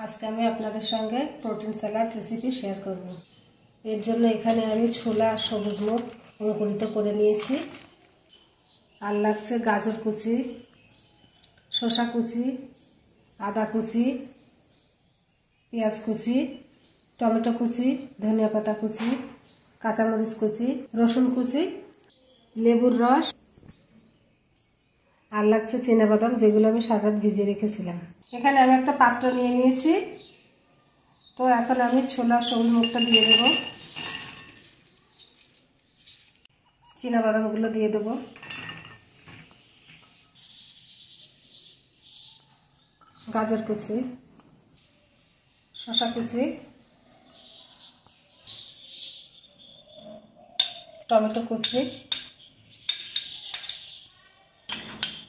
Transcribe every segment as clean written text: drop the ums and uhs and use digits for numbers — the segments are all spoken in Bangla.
আজকে আমি আপনাদের সঙ্গে প্রোটিন স্যালাড রেসিপি শেয়ার করব। এর জন্য এখানে আমি ছোলা আর সবুজ মুগ অঙ্কুরিত করে নিয়েছি। আর লাগছে গাজর কুচি, শসা কুচি, আদা কুচি, পেঁয়াজ কুচি, টমেটো কুচি, ধনিয়া পাতা কুচি, কাঁচামরিচ কুচি, রসুন কুচি, লেবুর রস, আর লাগছে চীনাবাদাম, যেগুলো আমি সারা রাত ভিজিয়ে রেখেছিলাম। এখানে আমি একটা পাত্র নিয়ে নিয়েছি। তো এখন আমি ছোলা সবুজ মুগটা দিয়ে দেব, চীনাবাদামগুলো দিয়ে দেব, গাজর কুচি, শসা কুচি, টমেটো কুচি,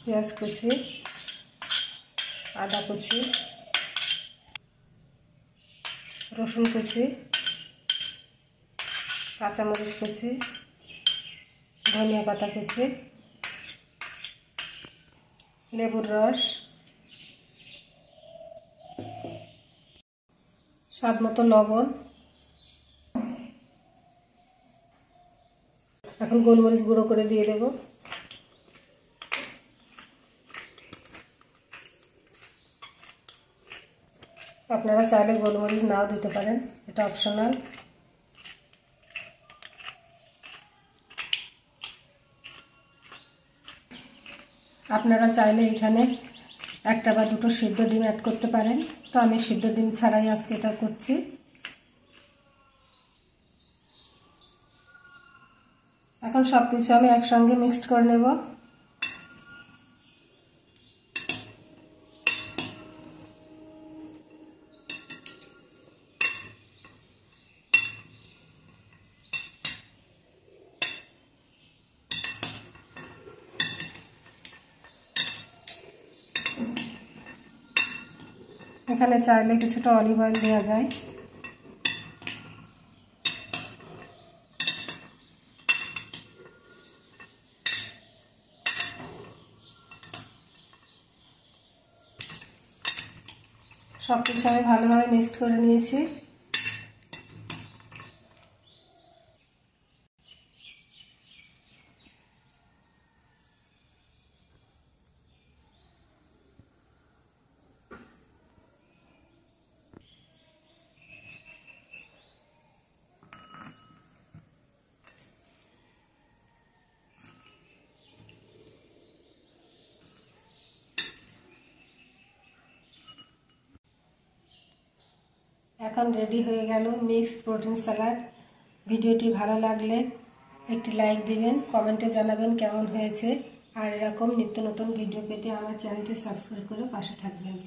পেঁয়াজ কুচি, আদা কুচি, রসুন কুচি, কাঁচামরিচ কুচি, ধনিয়া পাতা কুচি, লেবুর রস, স্বাদ মতো লবণ। এখন গোলমরিচ গুঁড়ো করে দিয়ে দেব। আপনারা চাইলে গোলমরিচ নাও দিতে পারেন, এটা অপশনাল। আপনারা চাইলে এখানে একটা বা দুটো সিদ্ধ ডিম অ্যাড করতে পারেন, তো আমি সিদ্ধ ডিম ছাড়াই আজকে এটা করছি। এখন সব কিছু আমি একসঙ্গে মিক্সড করে নেব। এখানে চাইলে কিছুটা অলিভ অয়েল দেওয়া যায়। সব কিছু আমি ভালোভাবে মিক্সড করে নিয়েছি। এখন রেডি হয়ে গেল মিক্সড প্রোটিন স্যালাড। ভিডিওটি ভালো লাগলে একটি লাইক দিবেন, কমেন্টে জানাবেন কেমন হয়েছে। আর এরকম নিত্য নতুন ভিডিও পেতে আমার চ্যানেলটি সাবস্ক্রাইব করে পাশে থাকবেন।